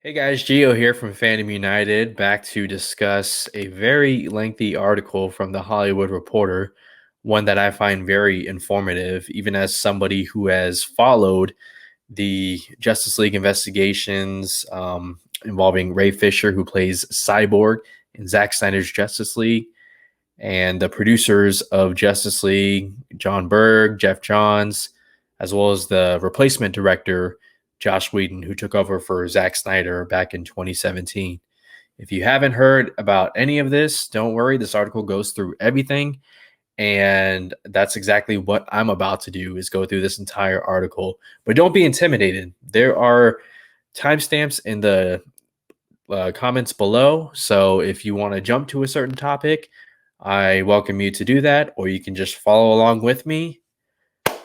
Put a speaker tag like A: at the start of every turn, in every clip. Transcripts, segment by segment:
A: Hey guys, Gio here from Fandom United, back to discuss a very lengthy article from the Hollywood Reporter, one that I find very informative, even as somebody who has followed the Justice League investigations involving Ray Fisher, who plays Cyborg in Zack Snyder's Justice League, and the producers of Justice League, Jon Berg, Geoff Johns, as well as the replacement director, Joss Whedon, who took over for Zack Snyder back in 2017. If you haven't heard about any of this, don't worry. This article goes through everything, and that's exactly what I'm about to do is go through this entire article. But don't be intimidated. There are timestamps in the comments below, so if you want to jump to a certain topic, I welcome you to do that, or you can just follow along with me.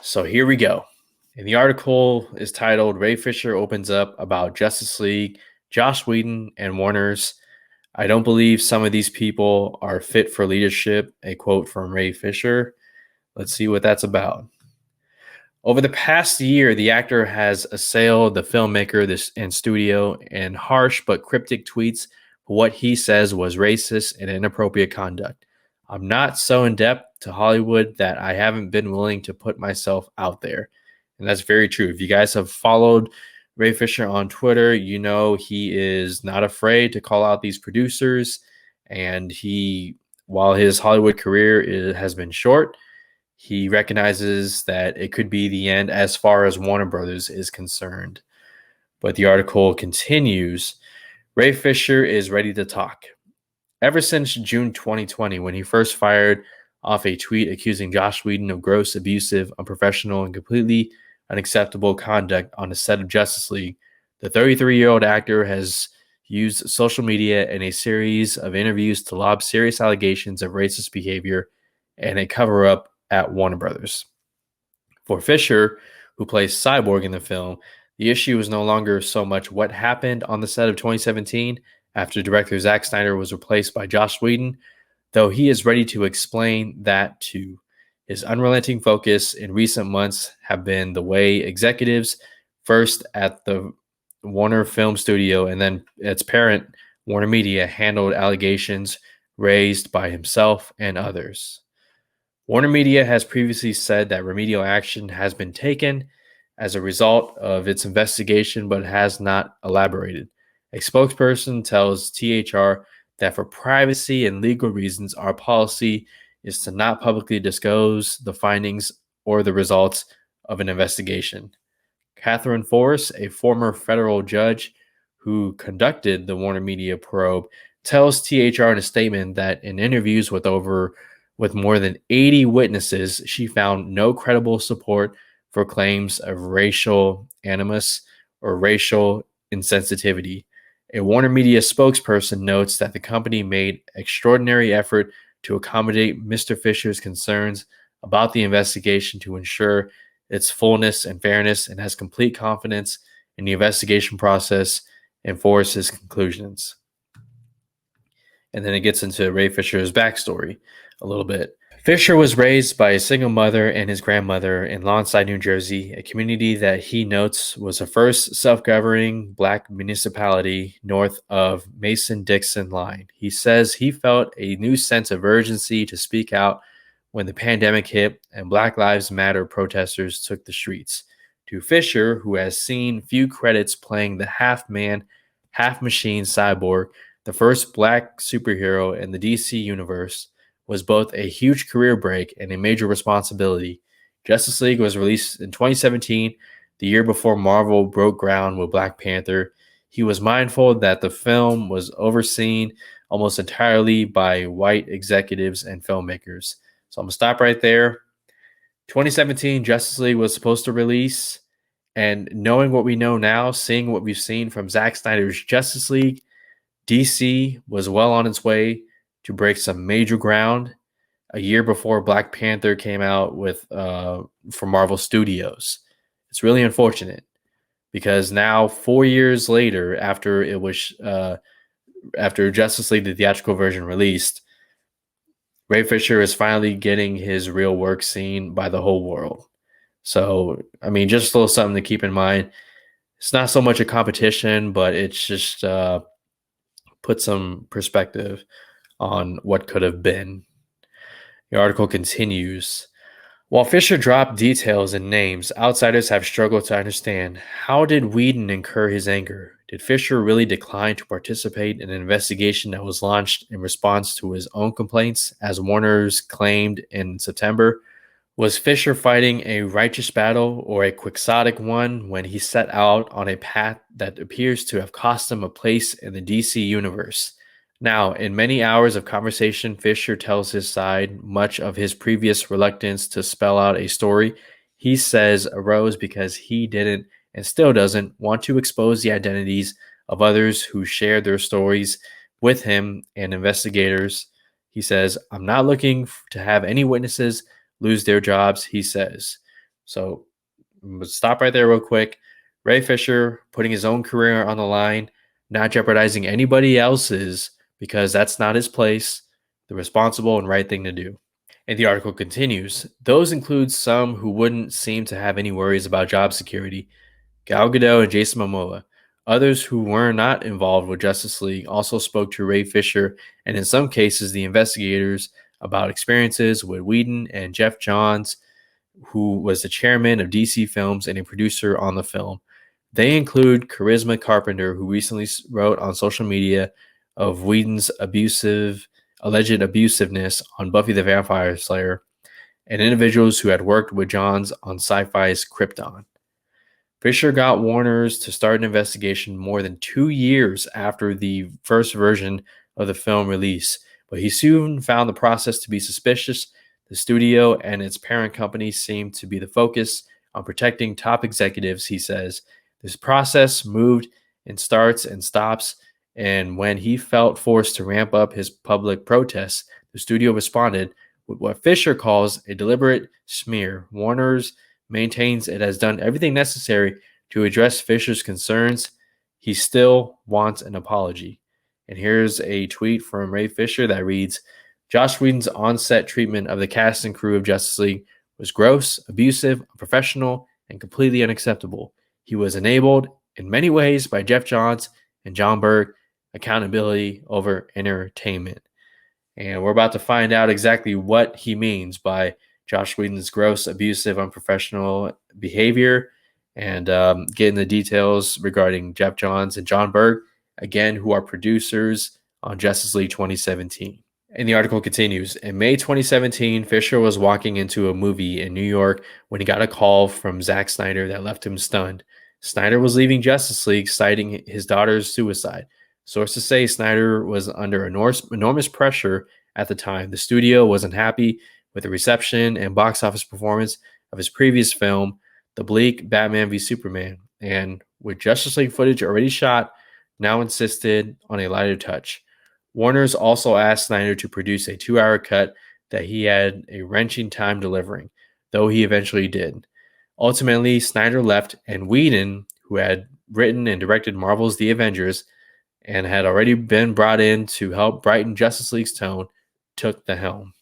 A: So here we go. And the article is titled Ray Fisher Opens Up About Justice League, Joss Whedon, and Warner's. I don't believe some of these people are fit for leadership. A quote from Ray Fisher. Let's see what that's about. Over the past year, the actor has assailed the filmmaker and studio in harsh but cryptic tweets for what he says was racist and inappropriate conduct. I'm not so in depth to Hollywood that I haven't been willing to put myself out there. And that's very true. If you guys have followed Ray Fisher on Twitter, you know he is not afraid to call out these producers. And while his Hollywood career has been short, he recognizes that it could be the end as far as Warner Brothers is concerned. But the article continues. Ray Fisher is ready to talk. Ever since June 2020, when he first fired off a tweet accusing Joss Whedon of gross, abusive, unprofessional, and completely unacceptable conduct on the set of Justice League, the 33-year-old actor has used social media and a series of interviews to lob serious allegations of racist behavior and a cover-up at Warner Brothers. For Fisher, who plays Cyborg in the film, the issue is no longer so much what happened on the set of 2017 after director Zack Snyder was replaced by Joss Whedon, though he is ready to explain that too. His unrelenting focus in recent months have been the way executives, first at the Warner Film Studio and then its parent, Warner Media, handled allegations raised by himself and others. Warner Media has previously said that remedial action has been taken as a result of its investigation, but has not elaborated. A spokesperson tells THR that for privacy and legal reasons, our policy is to not publicly disclose the findings or the results of an investigation. Catherine Forrest, a former federal judge who conducted the Warner Media probe, tells THR in a statement that in interviews with more than 80 witnesses, she found no credible support for claims of racial animus or racial insensitivity. A Warner Media spokesperson notes that the company made extraordinary effort to accommodate Mr. Fisher's concerns about the investigation to ensure its fullness and fairness, and has complete confidence in the investigation process and Forrest's conclusions. And then it gets into Ray Fisher's backstory a little bit. Fisher was raised by a single mother and his grandmother in Lawnside, New Jersey, a community that he notes was the first self-governing Black municipality north of Mason-Dixon line. He says he felt a new sense of urgency to speak out when the pandemic hit and Black Lives Matter protesters took the streets. To Fisher, who has seen few credits playing the half-man, half-machine Cyborg, the first Black superhero in the DC universe, was both a huge career break and a major responsibility. Justice League was released in 2017, the year before Marvel broke ground with Black Panther. He was mindful that the film was overseen almost entirely by white executives and filmmakers. So I'm going to stop right there. 2017, Justice League was supposed to release, and knowing what we know now, seeing what we've seen from Zack Snyder's Justice League, DC was well on its way to break some major ground a year before Black Panther came out from Marvel Studios. It's really unfortunate because now 4 years later, after Justice League the theatrical version released, Ray Fisher is finally getting his real work seen by the whole world. So, I mean, just a little something to keep in mind. It's not so much a competition, but it's just put some perspective on what could have been. The article continues. While Fisher dropped details and names, outsiders have struggled to understand, how did Whedon incur his anger? Did Fisher really decline to participate in an investigation that was launched in response to his own complaints, as Warner's claimed in September? Was Fisher fighting a righteous battle or a quixotic one when he set out on a path that appears to have cost him a place in the DC universe? Now, in many hours of conversation, Fisher tells his side much of his previous reluctance to spell out a story he says arose because he didn't and still doesn't want to expose the identities of others who shared their stories with him and investigators. He says, I'm not looking to have any witnesses lose their jobs, he says. So let's stop right there real quick. Ray Fisher putting his own career on the line, not jeopardizing anybody else's because that's not his place, the responsible and right thing to do. And the article continues. Those include some who wouldn't seem to have any worries about job security, Gal Gadot and Jason Momoa. Others who were not involved with Justice League also spoke to Ray Fisher and in some cases the investigators about experiences with Whedon and Geoff Johns, who was the chairman of DC Films and a producer on the film. They include Charisma Carpenter, who recently wrote on social media of Whedon's alleged abusiveness on Buffy the Vampire Slayer, and individuals who had worked with Johns on Sci-Fi's Krypton. Fisher got Warner's to start an investigation more than 2 years after the first version of the film release, but he soon found the process to be suspicious. The studio and its parent company seemed to be the focus on protecting top executives, he says. This process moved in starts and stops, and when he felt forced to ramp up his public protests, the studio responded with what Fisher calls a deliberate smear. Warner's maintains it has done everything necessary to address Fisher's concerns. He still wants an apology. And here's a tweet from Ray Fisher that reads, Joss Whedon's on-set treatment of the cast and crew of Justice League was gross, abusive, unprofessional, and completely unacceptable. He was enabled in many ways by Geoff Johns and Jon Berg, accountability over entertainment. And we're about to find out exactly what he means by Joss Whedon's gross, abusive, unprofessional behavior and getting the details regarding Geoff Johns and Jon Berg, again, who are producers on Justice League 2017. And the article continues. In May 2017, Fisher was walking into a movie in New York when he got a call from Zack Snyder that left him stunned. Snyder was leaving Justice League, citing his daughter's suicide. Sources say Snyder was under enormous pressure at the time. The studio wasn't happy with the reception and box office performance of his previous film, the bleak Batman v Superman, and with Justice League footage already shot, now insisted on a lighter touch. Warner's also asked Snyder to produce a 2-hour cut that he had a wrenching time delivering, though he eventually did. Ultimately, Snyder left, and Whedon, who had written and directed Marvel's The Avengers and had already been brought in to help brighten Justice League's tone, took the helm.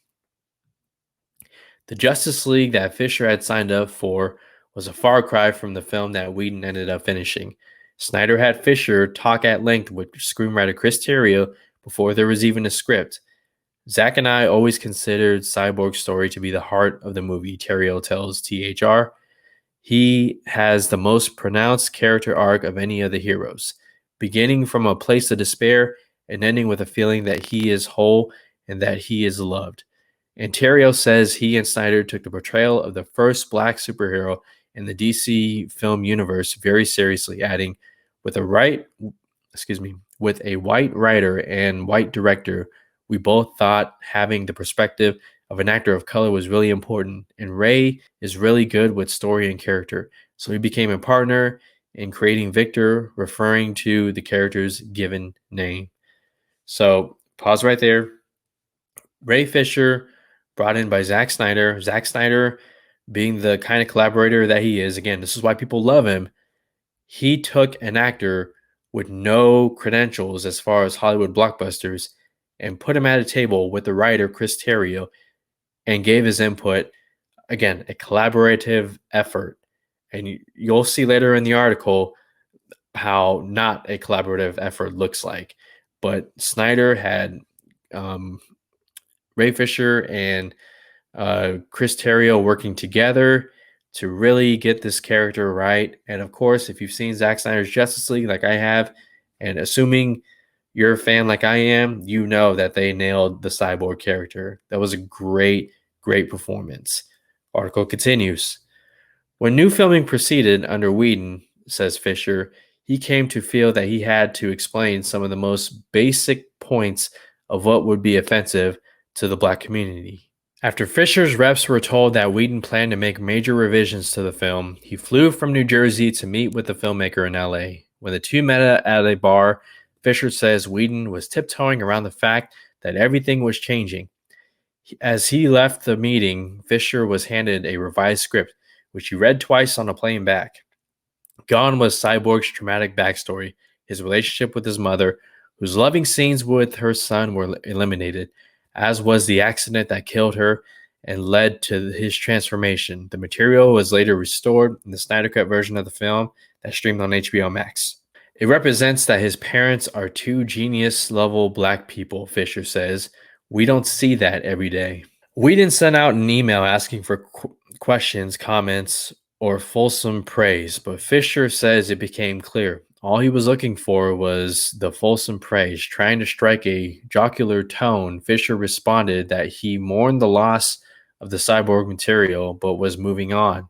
A: The Justice League that Fisher had signed up for was a far cry from the film that Whedon ended up finishing. Snyder had Fisher talk at length with screenwriter Chris Terrio before there was even a script. Zack and I always considered Cyborg's story to be the heart of the movie, Terrio tells THR. He has the most pronounced character arc of any of the heroes, beginning from a place of despair and ending with a feeling that he is whole and that he is loved. And Terrio says he and Snyder took the portrayal of the first black superhero in the DC film universe very seriously, adding, with a white writer and white director, we both thought having the perspective of an actor of color was really important, and Ray is really good with story and character. So he became a partner in creating Victor, referring to the character's given name. So pause right there. Ray Fisher, brought in by Zack Snyder. Zack Snyder, being the kind of collaborator that he is, again, this is why people love him. He took an actor with no credentials as far as Hollywood blockbusters and put him at a table with the writer, Chris Terrio, and gave his input. Again, a collaborative effort. And you'll see later in the article how not a collaborative effort looks like. But Snyder had um, Ray Fisher and Chris Terrio working together to really get this character right. And of course, if you've seen Zack Snyder's Justice League like I have, and assuming you're a fan like I am, you know that they nailed the Cyborg character. That was a great, great performance. Article continues. When new filming proceeded under Whedon, says Fisher, he came to feel that he had to explain some of the most basic points of what would be offensive to the black community. After Fisher's reps were told that Whedon planned to make major revisions to the film, he flew from New Jersey to meet with the filmmaker in LA. When the two met at a bar, Fisher says Whedon was tiptoeing around the fact that everything was changing. As he left the meeting, Fisher was handed a revised script, which he read twice on a plane back. Gone was Cyborg's traumatic backstory, his relationship with his mother, whose loving scenes with her son were eliminated, as was the accident that killed her and led to his transformation. The material was later restored in the Snyder Cut version of the film that streamed on HBO Max. It represents that his parents are two genius-level black people, Fisher says. We don't see that every day. Whedon sent out an email asking for questions, comments, or fulsome praise, but Fisher says it became clear. All he was looking for was the fulsome praise. Trying to strike a jocular tone, Fisher responded that he mourned the loss of the Cyborg material, but was moving on.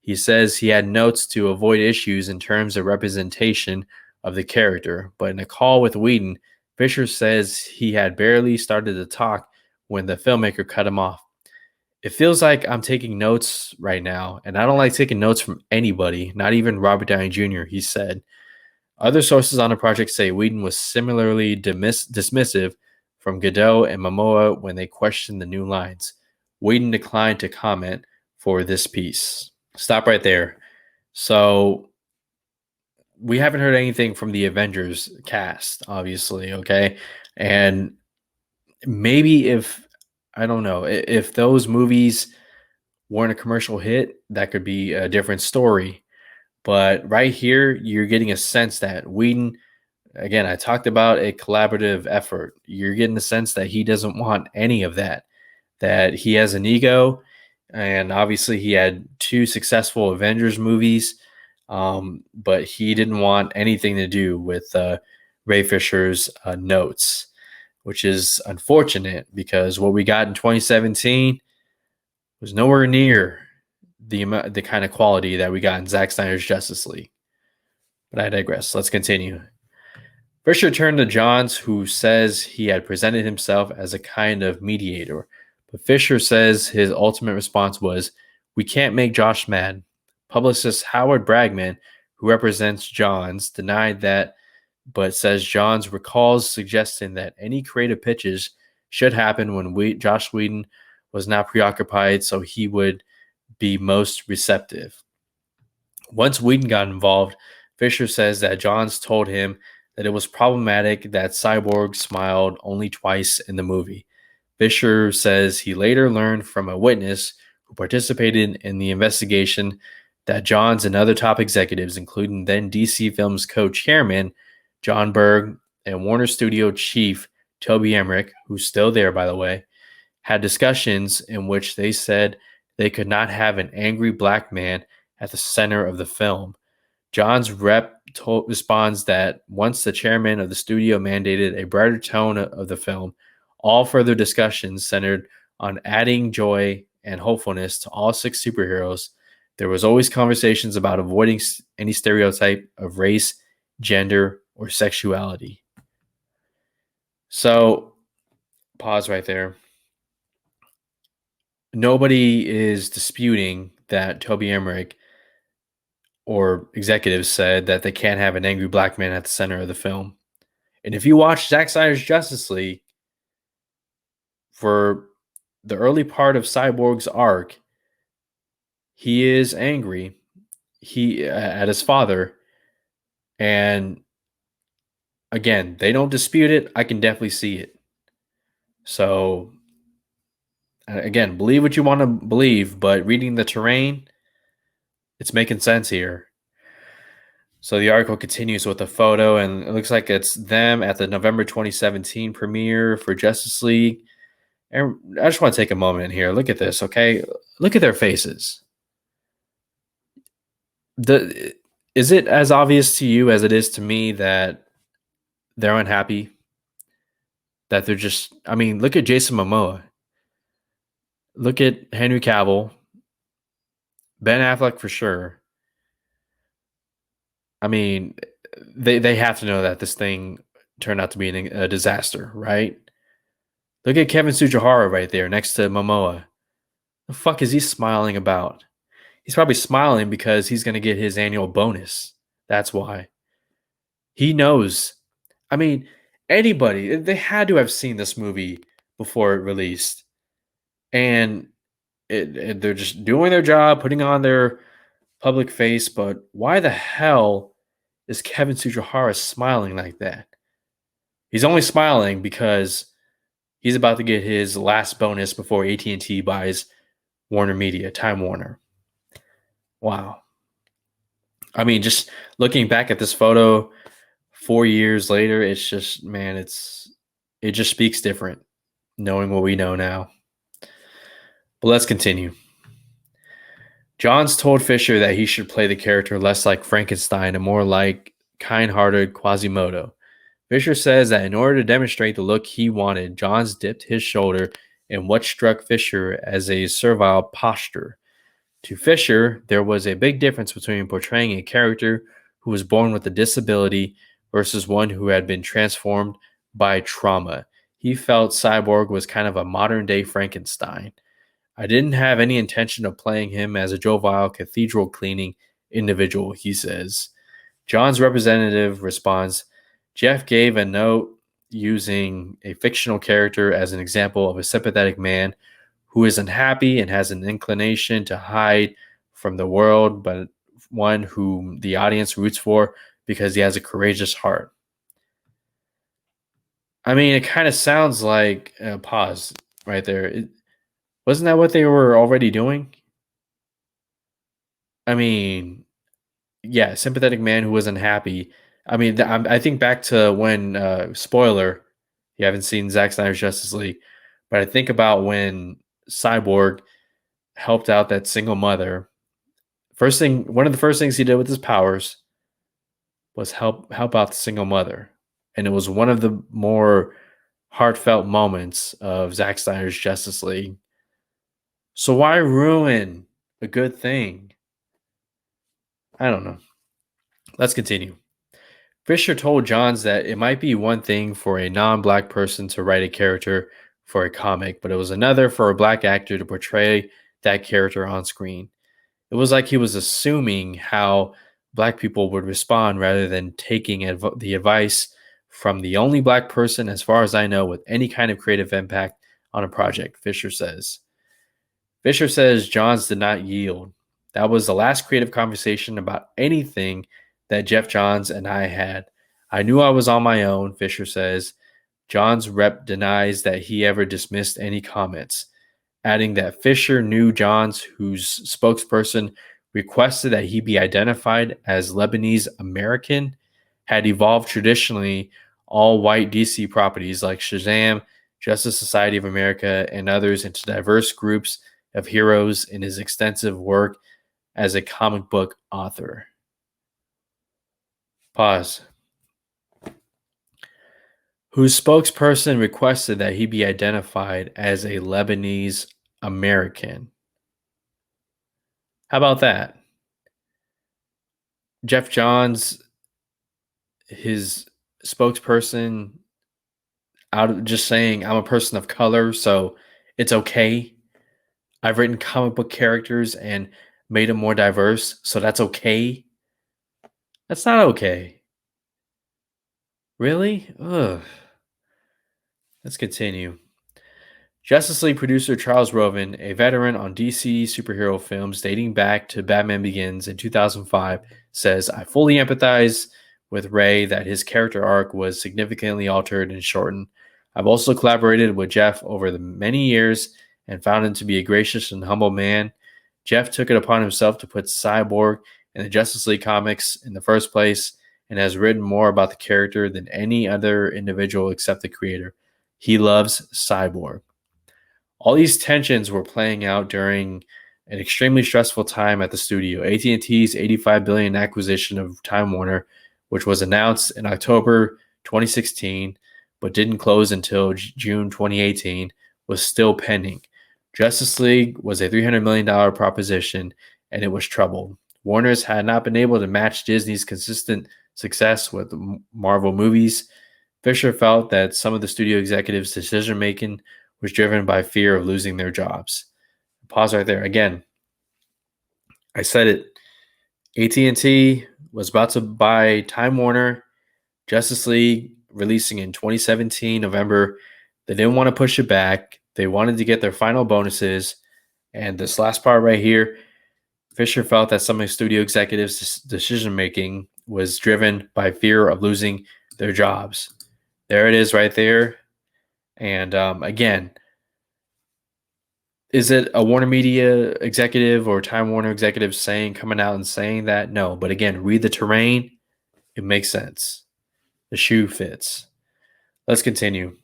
A: He says he had notes to avoid issues in terms of representation of the character, but in a call with Whedon, Fisher says he had barely started to talk when the filmmaker cut him off. It feels like I'm taking notes right now, and I don't like taking notes from anybody, not even Robert Downey Jr., he said. Other sources on the project say Whedon was similarly dismissive from Godot and Momoa when they questioned the new lines. Whedon declined to comment for this piece. Stop right there. So we haven't heard anything from the Avengers cast, obviously, okay? And maybe if I don't know if those movies weren't a commercial hit, that could be a different story. But right here, you're getting a sense that Whedon, again, I talked about a collaborative effort. You're getting the sense that he doesn't want any of that, that he has an ego. And obviously, he had two successful Avengers movies, but he didn't want anything to do with Ray Fisher's notes, which is unfortunate because what we got in 2017 was nowhere near the kind of quality that we got in Zack Snyder's Justice League. But I digress. Let's continue. Fisher turned to Johns, who says he had presented himself as a kind of mediator. But Fisher says his ultimate response was, "We can't make Josh mad." Publicist Howard Bragman, who represents Johns, denied that, but says Johns recalls suggesting that any creative pitches should happen when Josh Whedon was not preoccupied, so he would be most receptive. Once Whedon got involved, Fisher says that Johns told him that it was problematic that Cyborg smiled only twice in the movie. Fisher says he later learned from a witness who participated in the investigation that Johns and other top executives, including then DC Films co-chairman Jon Berg and Warner Studio chief Toby Emmerich, who's still there, by the way, had discussions in which they said they could not have an angry black man at the center of the film. John's responds that once the chairman of the studio mandated a brighter tone of the film, all further discussions centered on adding joy and hopefulness to all six superheroes. There was always conversations about avoiding any stereotype of race, gender, or sexuality. So, pause right there. Nobody is disputing that Toby Emmerich or executives said that they can't have an angry black man at the center of the film. And if you watch Zack Snyder's Justice League, for the early part of Cyborg's arc, he is angry at his father. And again, they don't dispute it. I can definitely see it. So again, believe what you want to believe, but reading the terrain, it's making sense here. So the article continues with a photo, and it looks like it's them at the November 2017 premiere for Justice League. And I just want to take a moment here. Look at this, okay? Look at their faces. Is it as obvious to you as it is to me that they're unhappy? That they're just, I mean, look at Jason Momoa. Look at Henry Cavill. Ben Affleck for sure. I mean, they have to know that this thing turned out to be a disaster, right? Look at Kevin Tsujihara right there next to Momoa. The fuck is he smiling about? He's probably smiling because he's going to get his annual bonus. That's why. He knows. I mean, anybody, they had to have seen this movie before it released. And they're just doing their job, putting on their public face. But why the hell is Kevin Tsujihara smiling like that? He's only smiling because he's about to get his last bonus before AT&T buys Warner Media, Time Warner. Wow. I mean, just looking back at this photo 4 years later, it's just, man, it just speaks different knowing what we know now. But let's continue. Johns told Fisher that he should play the character less like Frankenstein and more like kind-hearted Quasimodo. Fisher says that in order to demonstrate the look he wanted, Johns dipped his shoulder in what struck Fisher as a servile posture. To Fisher, there was a big difference between portraying a character who was born with a disability versus one who had been transformed by trauma. He felt Cyborg was kind of a modern-day Frankenstein. I didn't have any intention of playing him as a jovial cathedral-cleaning individual, he says. John's representative responds, Geoff gave a note using a fictional character as an example of a sympathetic man who is unhappy and has an inclination to hide from the world, but one whom the audience roots for because he has a courageous heart. I mean, it kind of sounds like a pause right there. Wasn't that what they were already doing? I mean, yeah, sympathetic man who wasn't happy. I mean, I think back to when, spoiler, you haven't seen Zack Snyder's Justice League, but I think about when Cyborg helped out that single mother. One of the first things he did with his powers was help out the single mother, and it was one of the more heartfelt moments of Zack Snyder's Justice League. So why ruin a good thing? I don't know. Let's continue. Fisher told Johns that it might be one thing for a non-black person to write a character for a comic, but it was another for a black actor to portray that character on screen. It was like he was assuming how black people would respond rather than taking the advice from the only black person, as far as I know, with any kind of creative impact on a project, Fisher says. Fisher says Johns did not yield. That was the last creative conversation about anything that Geoff Johns and I had. I knew I was on my own, Fisher says. Johns' rep denies that he ever dismissed any comments, adding that Fisher knew Johns, whose spokesperson requested that he be identified as Lebanese American, had evolved traditionally all white DC properties like Shazam, Justice Society of America, and others into diverse groups of heroes in his extensive work as a comic book author. Pause. Whose spokesperson requested that he be identified as a Lebanese American. How about that? Geoff Johns, his spokesperson, out of just saying, I'm a person of color, so it's okay. I've written comic book characters and made them more diverse, so that's okay. That's not okay. Really? Ugh. Let's continue. Justice League producer Charles Roven, a veteran on DC superhero films dating back to Batman Begins in 2005, says, I fully empathize with Ray that his character arc was significantly altered and shortened. I've also collaborated with Geoff over the many years and found him to be a gracious and humble man. Geoff took it upon himself to put Cyborg in the Justice League comics in the first place and has written more about the character than any other individual except the creator. He loves Cyborg. All these tensions were playing out during an extremely stressful time at the studio. AT&T's $85 billion acquisition of Time Warner, which was announced in October 2016 but didn't close until June 2018, was still pending. Justice League was a $300 million proposition, and it was troubled. Warner's had not been able to match Disney's consistent success with Marvel movies. Fisher felt that some of the studio executives' decision making was driven by fear of losing their jobs. Pause right there. Again, I said it. AT&T was about to buy Time Warner, Justice League releasing in 2017 November. They didn't want to push it back. They wanted to get their final bonuses. And this last part right here, Fisher felt that some of the studio executives' decision making was driven by fear of losing their jobs. There it is right there. And again, is it a Warner Media executive or Time Warner executive coming out and saying that? No. But again, read the terrain. It makes sense. The shoe fits. Let's continue.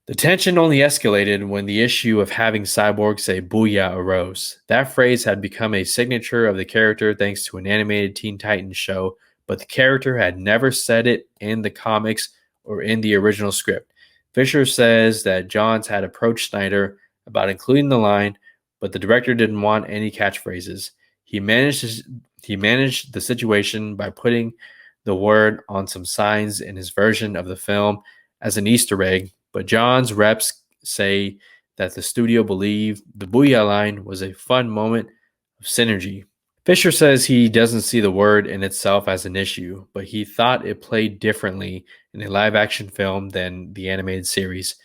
A: The tension only escalated when the issue of having Cyborg say "Booyah" arose. That phrase had become a signature of the character thanks to an animated Teen Titans show, but the character had never said it in the comics or in the original script. Fisher says that Johns had approached Snyder about including the line, but the director didn't want any catchphrases. He managed the situation by putting the word on some signs in his version of the film as an Easter egg, but John's reps say that the studio believed the Booyah line was a fun moment of synergy. Fisher says he doesn't see the word in itself as an issue, but he thought it played differently in a live-action film than the animated series,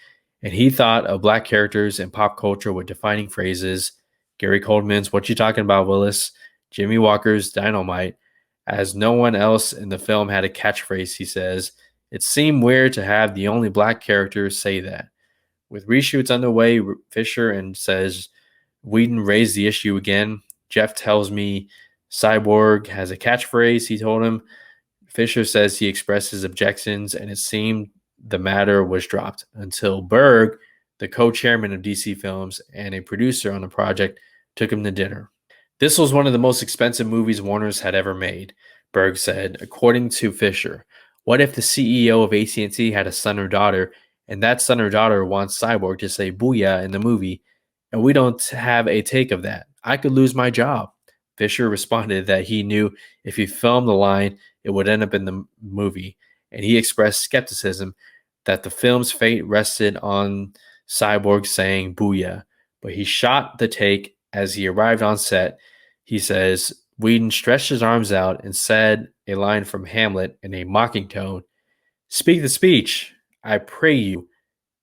A: and he thought of black characters in pop culture with defining phrases, Gary Coleman's "What You Talking About, Willis?", Jimmy Walker's "Dynamite," as no one else in the film had a catchphrase, he says. It seemed weird to have the only black character say that. With reshoots underway, Fisher and says Whedon raised the issue again. Geoff tells me Cyborg has a catchphrase, he told him. Fisher says he expressed his objections, and it seemed the matter was dropped until Berg, the co-chairman of DC Films and a producer on the project, took him to dinner. This was one of the most expensive movies Warner's had ever made, Berg said, according to Fisher. What if the CEO of AT&T had a son or daughter, and that son or daughter wants Cyborg to say "Booyah" in the movie, and we don't have a take of that? I could lose my job. Fisher responded that he knew if he filmed the line, it would end up in the movie, and he expressed skepticism that the film's fate rested on Cyborg saying "Booyah," but he shot the take as he arrived on set. He says Whedon stretched his arms out and said a line from Hamlet in a mocking tone. "Speak the speech, I pray you,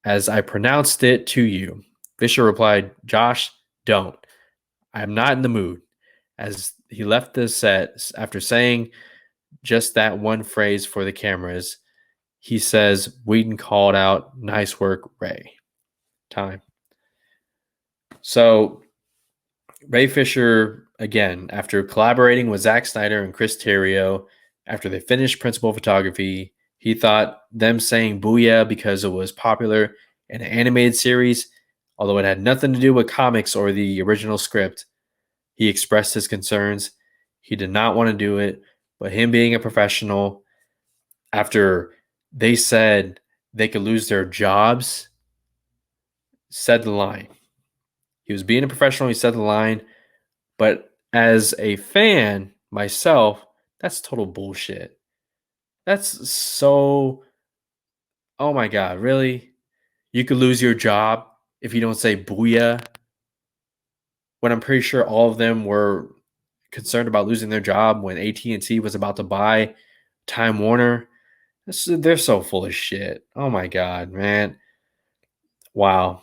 A: as I pronounced it to you." Fisher replied, "Josh, don't. I'm not in the mood." As he left the set, after saying just that one phrase for the cameras, he says Whedon called out, "Nice work, Ray." Time. So Ray Fisher, again, after collaborating with Zack Snyder and Chris Terrio, after they finished principal photography, he thought them saying "Booyah" because it was popular in an animated series, although it had nothing to do with comics or the original script. He expressed his concerns. He did not want to do it, but him being a professional, after they said they could lose their jobs, said the line. He was being a professional. He said the line. But as a fan, myself, that's total bullshit. That's so. Oh my God, really? You could lose your job if you don't say "Booyah," when I'm pretty sure all of them were concerned about losing their job when AT&T was about to buy Time Warner. They're so full of shit. Oh my God, man. Wow.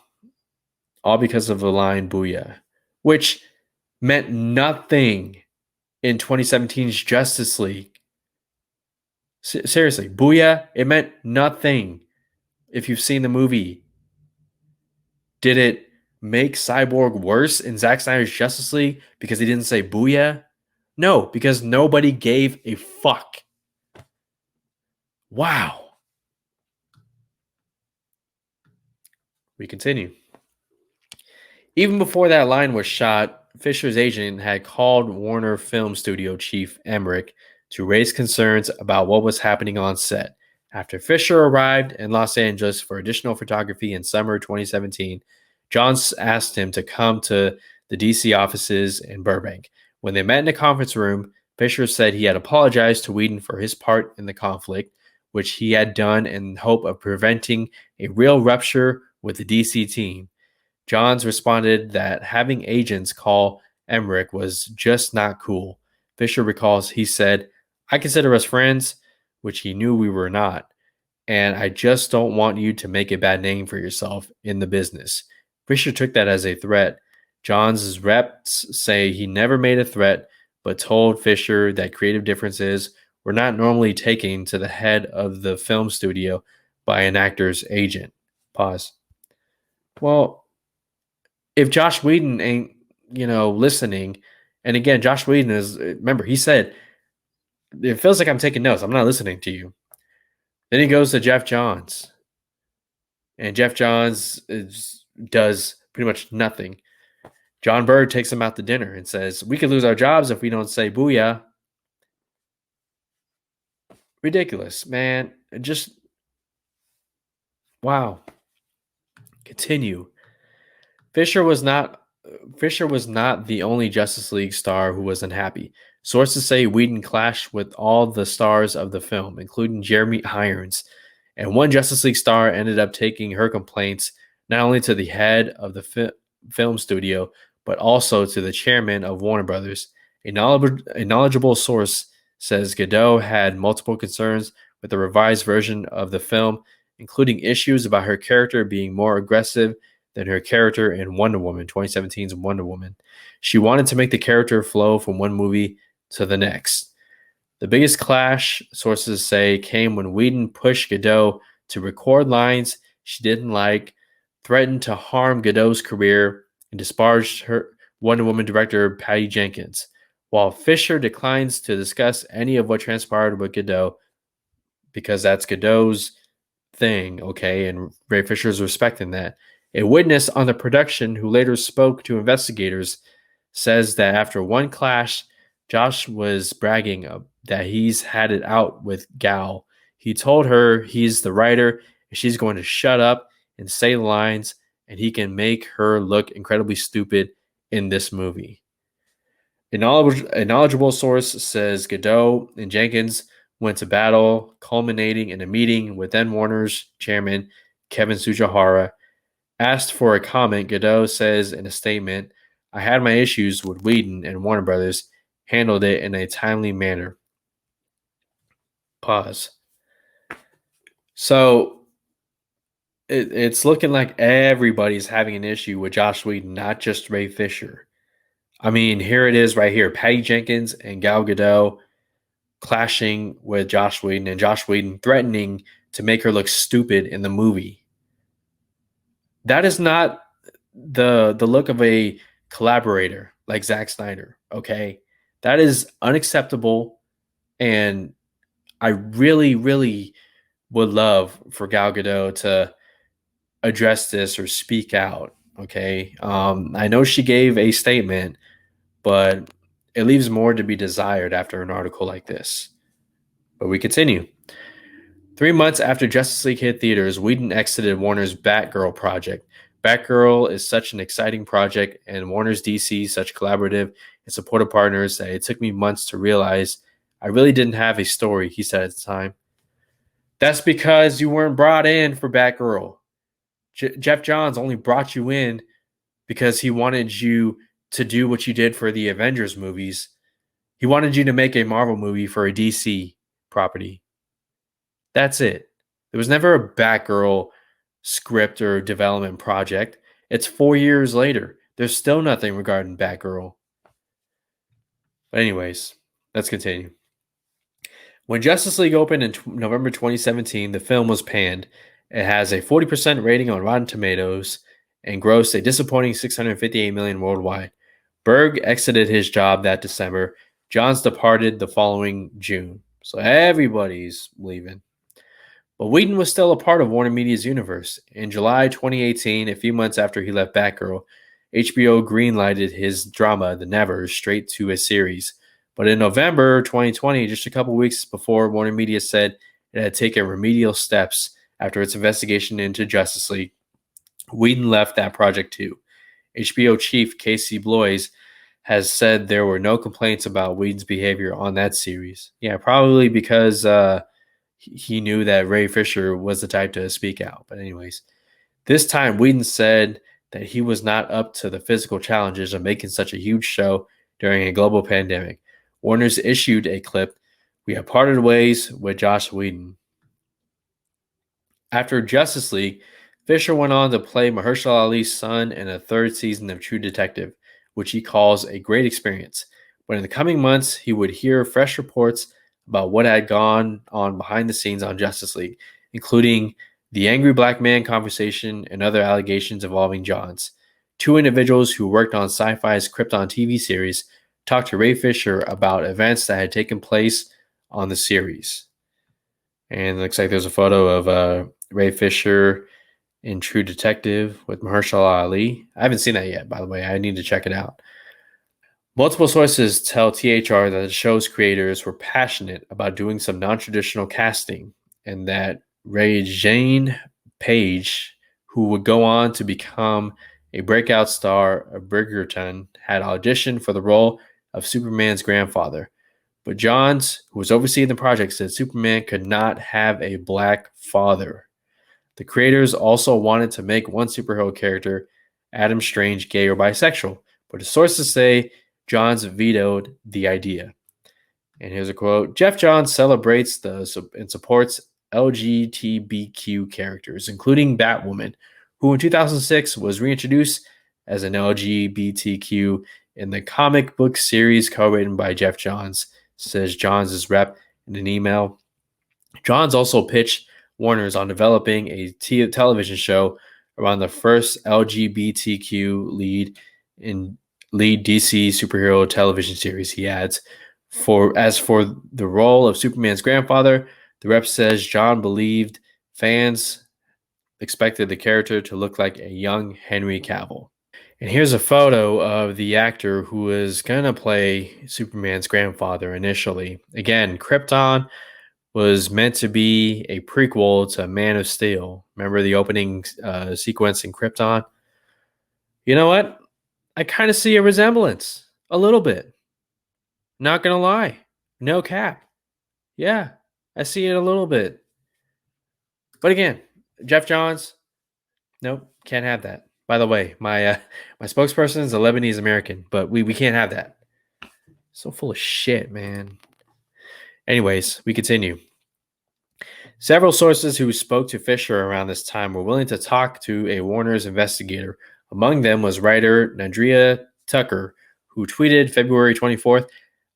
A: All because of the line "Booyah," which meant nothing in 2017's Justice League. Seriously, "Booyah," it meant nothing. If you've seen the movie, did it make Cyborg worse in Zack Snyder's Justice League because he didn't say "Booyah"? No, because nobody gave a fuck. Wow. We continue. Even before that line was shot, Fisher's agent had called Warner Film Studio chief Emmerich to raise concerns about what was happening on set. After Fisher arrived in Los Angeles for additional photography in summer 2017, Johns asked him to come to the DC offices in Burbank. When they met in a conference room, Fisher said he had apologized to Whedon for his part in the conflict, which he had done in hope of preventing a real rupture with the DC team. Johns responded that having agents call Emmerich was just not cool. Fisher recalls he said, I consider us friends, which he knew we were not, and I just don't want you to make a bad name for yourself in the business. Fisher took that as a threat. Johns' reps say he never made a threat, but told Fisher that creative differences were not normally taken to the head of the film studio by an actor's agent. Pause. Well, if Joss Whedon ain't, listening, and again, Joss Whedon is, remember, he said, it feels like I'm taking notes. I'm not listening to you. Then he goes to Geoff Johns, and Geoff Johns does pretty much nothing. Jon Berg takes him out to dinner and says, we could lose our jobs if we don't say booyah. Ridiculous, man. Just, wow. Continue. Fisher was not the only Justice League star who was unhappy. Sources say Whedon clashed with all the stars of the film, including Jeremy Irons, and one Justice League star ended up taking her complaints not only to the head of the film studio, but also to the chairman of Warner Brothers. A knowledgeable source says Gadot had multiple concerns with the revised version of the film, including issues about her character being more aggressive than her character in Wonder Woman, 2017's Wonder Woman. She wanted to make the character flow from one movie to the next. The biggest clash, sources say, came when Whedon pushed Gadot to record lines she didn't like, threatened to harm Gadot's career, and disparaged her Wonder Woman director Patty Jenkins. While Fisher declines to discuss any of what transpired with Gadot, because that's Gadot's thing, okay, and Ray Fisher's respecting that. A witness on the production who later spoke to investigators says that after one clash, Josh was bragging that he's had it out with Gal. He told her he's the writer and she's going to shut up and say the lines, and he can make her look incredibly stupid in this movie. A knowledgeable source says Gadot and Jenkins went to battle, culminating in a meeting with then Warner's chairman, Kevin Tsujihara. Asked for a comment, Gadot says in a statement, I had my issues with Whedon and Warner Brothers, handled it in a timely manner. Pause. So it's looking like everybody's having an issue with Joss Whedon, not just Ray Fisher. I mean, here it is right here. Patty Jenkins and Gal Gadot clashing with Joss Whedon, and Joss Whedon threatening to make her look stupid in the movie. That is not the look of a collaborator like Zack Snyder, okay? That is unacceptable, and I really, really would love for Gal Gadot to address this or speak out, okay? I know she gave a statement, but it leaves more to be desired after an article like this. But we continue. 3 months after Justice League hit theaters, Whedon exited Warner's Batgirl project. Batgirl is such an exciting project, and Warner's DC such collaborative and supportive partners that it took me months to realize I really didn't have a story, he said at the time. That's because you weren't brought in for Batgirl. Geoff Johns only brought you in because he wanted you to do what you did for the Avengers movies. He wanted you to make a Marvel movie for a DC property. That's it. There was never a Batgirl script or development project. It's 4 years later. There's still nothing regarding Batgirl. But anyways, let's continue. When Justice League opened in November 2017, the film was panned. It has a 40% rating on Rotten Tomatoes and grossed a disappointing $658 million worldwide. Berg exited his job that December. Johns departed the following June. So everybody's leaving. But Whedon was still a part of Warner Media's universe. In July 2018, a few months after he left Batgirl, HBO greenlighted his drama, The Nevers, straight to a series. But in November 2020, just a couple weeks before Warner Media said it had taken remedial steps after its investigation into Justice League, Whedon left that project too. HBO chief Casey Bloys has said there were no complaints about Whedon's behavior on that series. Yeah, probably because he knew that Ray Fisher was the type to speak out. But anyways, this time Whedon said that he was not up to the physical challenges of making such a huge show during a global pandemic. Warner's issued a clip. We have parted ways with Joss Whedon. After Justice League, Fisher went on to play Mahershala Ali's son in a third season of True Detective, which he calls a great experience. But in the coming months, he would hear fresh reports about what had gone on behind the scenes on Justice League, including the angry black man conversation and other allegations involving Johns. Two individuals who worked on Sci-Fi's Krypton TV series talked to Ray Fisher about events that had taken place on the series. And it looks like there's a photo of Ray Fisher in True Detective with Mahershala Ali. I haven't seen that yet, by the way. I need to check it out. Multiple sources tell THR that the show's creators were passionate about doing some non-traditional casting, and that Regé-Jean Page, who would go on to become a breakout star of Bridgerton, had auditioned for the role of Superman's grandfather. But Johns, who was overseeing the project, said Superman could not have a black father. The creators also wanted to make one superhero character, Adam Strange, gay or bisexual, but the sources say Johns vetoed the idea. And here's a quote: Geoff Johns celebrates and supports LGBTQ characters, including Batwoman, who in 2006 was reintroduced as an LGBTQ in the comic book series co-written by Geoff Johns, says Johns' rep in an email. Johns also pitched Warner's on developing a television show around the first LGBTQ lead DC superhero television series. He adds, as for the role of Superman's grandfather, the rep says John believed fans expected the character to look like a young Henry Cavill. And here's a photo of the actor who was going to play Superman's grandfather initially. Again, Krypton was meant to be a prequel to Man of Steel. Remember the opening sequence in Krypton? You know what? I kind of see a resemblance. A little bit. Not going to lie. No cap. Yeah, I see it a little bit. But again, Geoff Johns, nope, can't have that. By the way, my spokesperson is a Lebanese American, but we can't have that. So full of shit, man. Anyways, we continue. Several sources who spoke to Fisher around this time were willing to talk to a Warner's investigator. Among them was writer Nadria Tucker, who tweeted February 24th,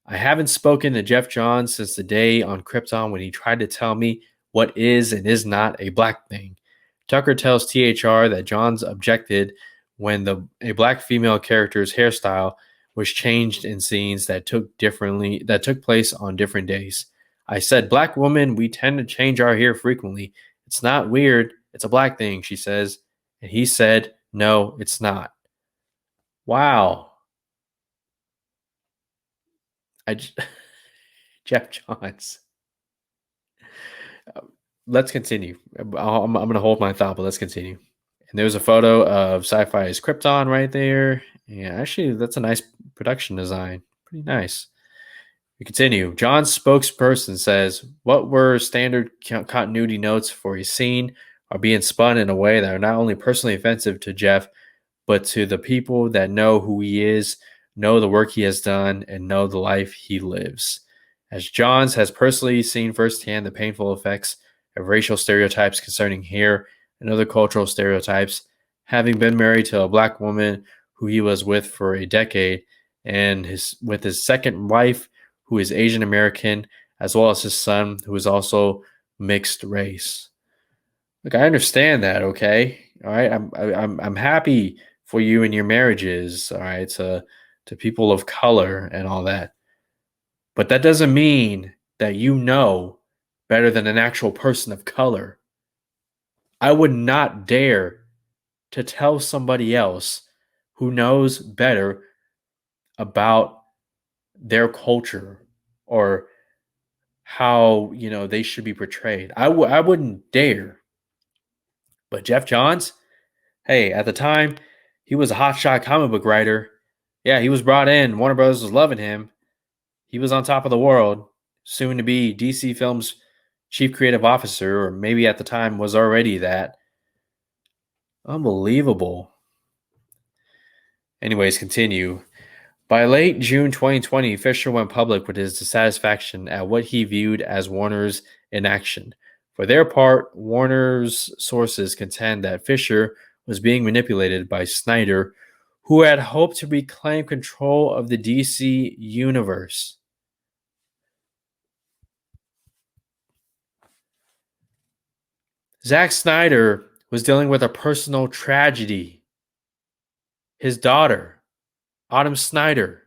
A: I haven't spoken to Geoff Johns since the day on Krypton when he tried to tell me what is and is not a black thing. Tucker tells THR that Johns objected when a black female character's hairstyle was changed in scenes that took place on different days. I said, black women, we tend to change our hair frequently. It's not weird. It's a black thing, she says. And he said, no, it's not. Wow. Geoff Johns. Let's continue. I'm going to hold my thought, but let's continue. And there's a photo of Sci-Fi's Krypton right there. Yeah, actually, that's a nice production design. Pretty nice. We continue. John's spokesperson says, what were standard continuity notes for a scene are being spun in a way that are not only personally offensive to Geoff, but to the people that know who he is, know the work he has done, and know the life he lives. As Johns has personally seen firsthand the painful effects of racial stereotypes concerning hair and other cultural stereotypes, having been married to a black woman who he was with for a decade, and with his second wife, who is Asian American, as well as his son, who is also mixed race. Look, I understand that, okay? All right, I'm happy for you and your marriages, all right, to people of color and all that. But that doesn't mean that you know better than an actual person of color. I would not dare to tell somebody else who knows better about their culture or how, they should be portrayed. I wouldn't dare. But Geoff Johns, hey, at the time, he was a hotshot comic book writer. Yeah, he was brought in. Warner Bros. Was loving him. He was on top of the world, soon to be DC Films chief creative officer, or maybe at the time was already that. Unbelievable. Anyways, continue. By late June 2020, Fisher went public with his dissatisfaction at what he viewed as Warner's inaction. For their part, Warner's sources contend that Fisher was being manipulated by Snyder, who had hoped to reclaim control of the DC universe. Zack Snyder was dealing with a personal tragedy. His daughter, Autumn Snyder,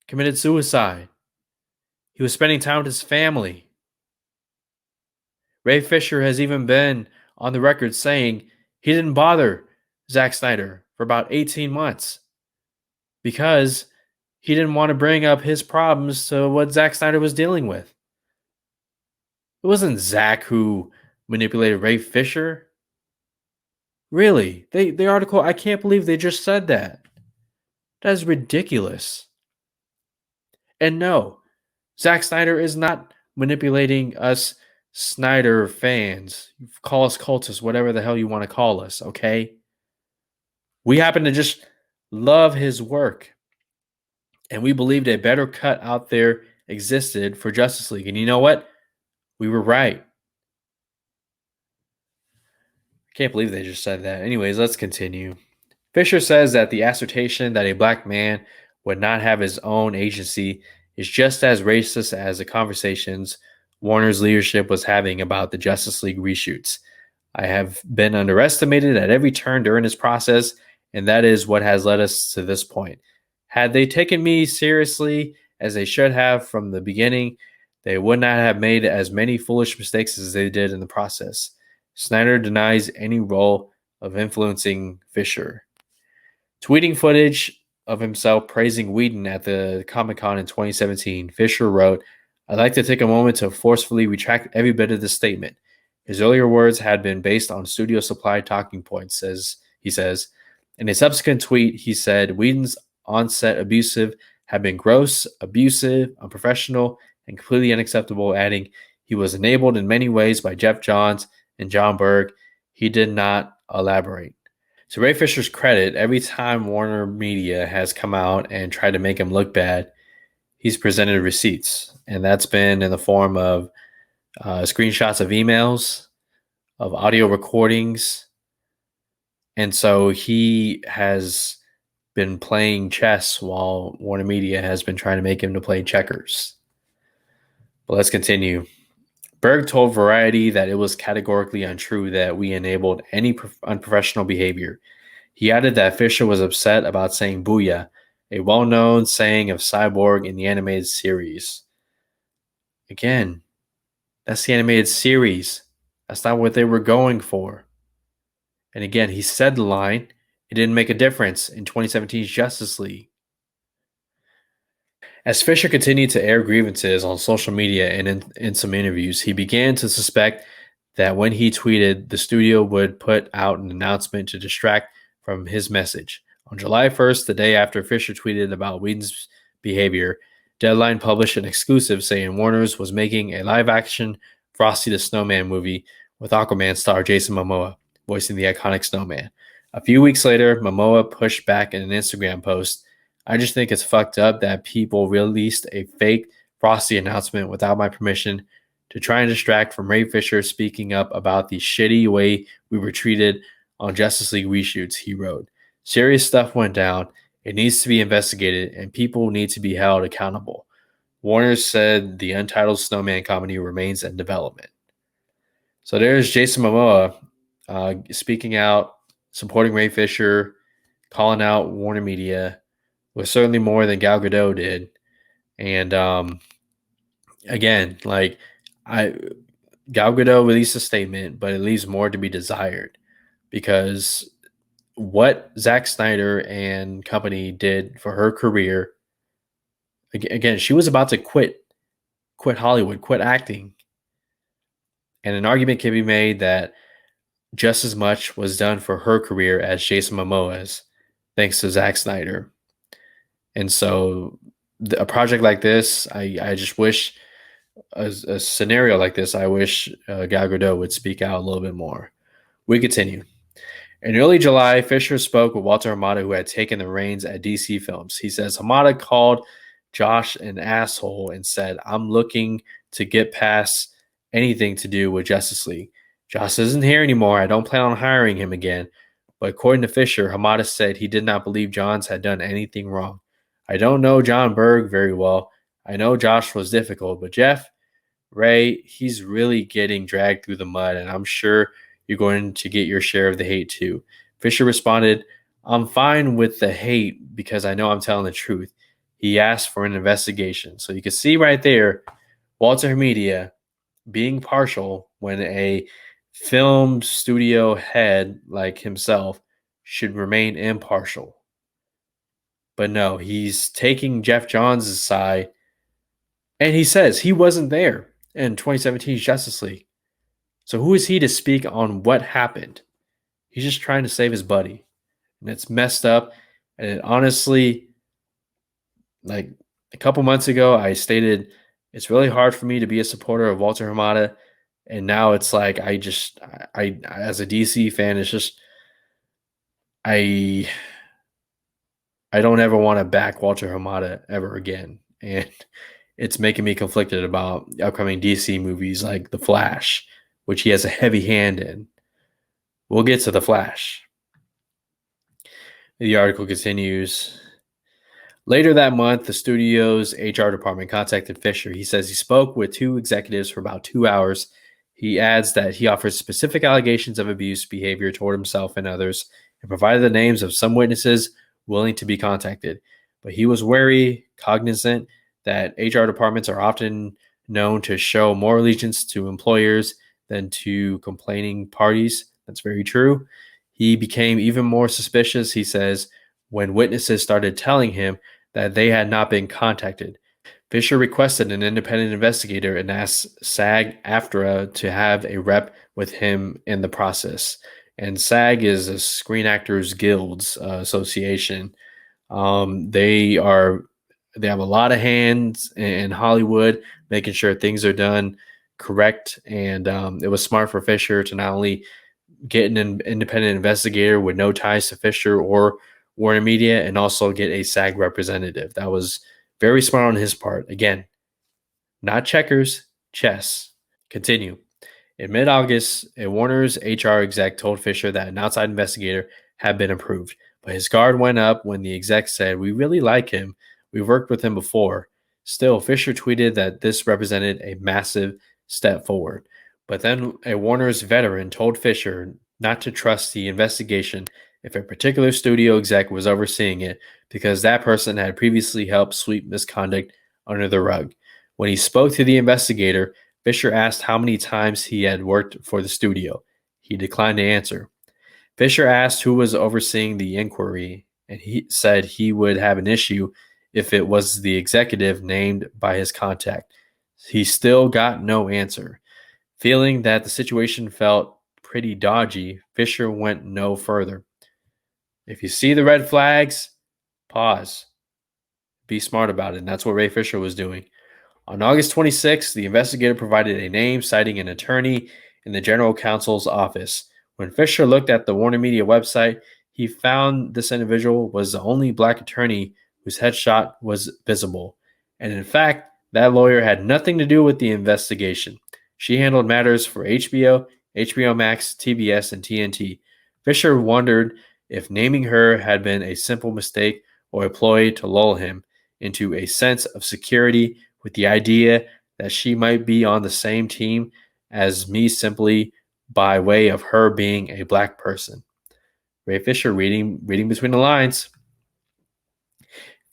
A: committed suicide. He was spending time with his family. Ray Fisher has even been on the record saying he didn't bother Zack Snyder for about 18 months because he didn't want to bring up his problems to what Zack Snyder was dealing with. It wasn't Zack who manipulated Ray Fisher. Really? The article, I can't believe they just said that. That is ridiculous. And no, Zack Snyder is not manipulating us Snyder fans. Call us cultists, whatever the hell you want to call us, okay? We happen to just love his work. And we believed a better cut out there existed for Justice League. And you know what? We were right. I can't believe they just said that. Anyways, let's continue. Fisher says that the assertion that a black man would not have his own agency is just as racist as the conversations Warner's leadership was having about the Justice League reshoots. I have been underestimated at every turn during this process, and that is what has led us to this point. Had they taken me seriously as they should have from the beginning, they would not have made as many foolish mistakes as they did in the process. Snyder denies any role of influencing Fisher. Tweeting footage of himself praising Whedon at the Comic-Con in 2017, Fisher wrote, "I'd like to take a moment to forcefully retract every bit of this statement. His earlier words had been based on studio supply talking points," he says. In a subsequent tweet, he said Whedon's on-set abusive had been gross, abusive, unprofessional, and completely unacceptable, adding, "He was enabled in many ways by Geoff Johns and Jon Berg." He did not elaborate. To Ray Fisher's credit, every time Warner Media has come out and tried to make him look bad, he's presented receipts. And that's been in the form of screenshots of emails, of audio recordings. And so he has been playing chess while Warner Media has been trying to make him to play checkers. But let's continue. Berg told Variety that it was categorically untrue that we enabled any unprofessional behavior. He added that Fisher was upset about saying "booyah," a well-known saying of Cyborg in the animated series. Again, that's the animated series. That's not what they were going for. And again, he said the line. It didn't make a difference in 2017's Justice League. As Fisher continued to air grievances on social media and in some interviews, he began to suspect that when he tweeted, the studio would put out an announcement to distract from his message. On July 1st, the day after Fisher tweeted about Whedon's behavior, Deadline published an exclusive saying Warner's was making a live-action Frosty the Snowman movie with Aquaman star Jason Momoa voicing the iconic snowman. A few weeks later, Momoa pushed back in an Instagram post, "I just think it's fucked up that people released a fake Frosty announcement without my permission to try and distract from Ray Fisher speaking up about the shitty way we were treated on Justice League reshoots," he wrote. "Serious stuff went down. It needs to be investigated, and people need to be held accountable." Warner said the untitled Snowman comedy remains in development. So there's Jason Momoa speaking out, supporting Ray Fisher, calling out Warner Media, was certainly more than Gal Gadot did. And again, like I Gal Gadot released a statement, but it leaves more to be desired because what Zack Snyder and company did for her career, again, she was about to quit Hollywood, quit acting, and an argument can be made that just as much was done for her career as Jason Momoa's, thanks to Zack Snyder. And so, a project like this, I just wish a scenario like this, I wish Gal Gadot would speak out a little bit more. We continue. In early July, Fisher spoke with Walter Hamada, who had taken the reins at DC Films. He says Hamada called Josh an asshole and said, "I'm looking to get past anything to do with Justice League. Josh isn't here anymore. I don't plan on hiring him again." But according to Fisher, Hamada said he did not believe Johns had done anything wrong. "I don't know Jon Berg very well. I know Josh was difficult, but Jeff, Ray, he's really getting dragged through the mud, and I'm sure you're going to get your share of the hate too." Fisher responded, "I'm fine with the hate because I know I'm telling the truth." He asked for an investigation. So you can see right there, Walter Media being partial when a film studio head like himself should remain impartial. But no, he's taking Geoff Johns' side, and he says he wasn't there in 2017's Justice League. So who is he to speak on what happened? He's just trying to save his buddy. And it's messed up. And it honestly, like a couple months ago, I stated it's really hard for me to be a supporter of Walter Hamada. And now it's like I as a DC fan, it's just I I don't ever want to back Walter Hamada ever again. And it's making me conflicted about upcoming DC movies like The Flash, which he has a heavy hand in. We'll get to The Flash. The article continues. Later that month, the studio's HR department contacted Fisher. He says he spoke with two executives for about 2 hours. He adds that he offers specific allegations of abuse behavior toward himself and others and provided the names of some witnesses willing to be contacted. But he was wary, cognizant that HR departments are often known to show more allegiance to employers than to complaining parties. That's very true. He became even more suspicious, he says, when witnesses started telling him that they had not been contacted. Fisher requested an independent investigator and asked SAG-AFTRA to have a rep with him in the process. And SAG is a Screen Actors Guilds Association. They have a lot of hands in Hollywood, making sure things are done correct. And it was smart for Fisher to not only get an independent investigator with no ties to Fisher or Warner Media, and also get a SAG representative. That was very smart on his part. Again, not checkers, chess. Continue. In mid August, a Warner's HR exec told Fisher that an outside investigator had been approved, but his guard went up when the exec said, "We really like him. We've worked with him before." Still, Fisher tweeted that this represented a massive step forward. But then a Warner's veteran told Fisher not to trust the investigation if a particular studio exec was overseeing it because that person had previously helped sweep misconduct under the rug. When he spoke to the investigator, Fisher asked how many times he had worked for the studio. He declined to answer. Fisher asked who was overseeing the inquiry, and he said he would have an issue if it was the executive named by his contact. He still got no answer. Feeling that the situation felt pretty dodgy, Fisher went no further. If you see the red flags, pause. Be smart about it. And that's what Ray Fisher was doing. On August 26th, the investigator provided a name citing an attorney in the general counsel's office. When Fisher looked at the Warner Media website, he found this individual was the only black attorney whose headshot was visible. And in fact, that lawyer had nothing to do with the investigation. She handled matters for HBO, HBO Max, TBS, and TNT. Fisher wondered if naming her had been a simple mistake or a ploy to lull him into a sense of security with the idea that she might be on the same team as me simply by way of her being a black person. Ray Fisher reading between the lines.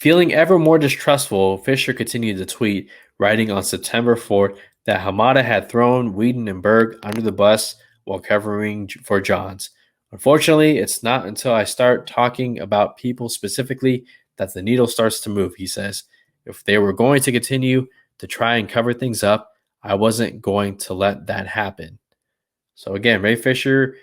A: Feeling ever more distrustful, Fisher continued to tweet, writing on September 4th that Hamada had thrown Whedon and Berg under the bus while covering for Johns. Unfortunately, it's not until I start talking about people specifically that the needle starts to move, he says. If they were going to continue to try and cover things up, I wasn't going to let that happen. So again, Ray Fisher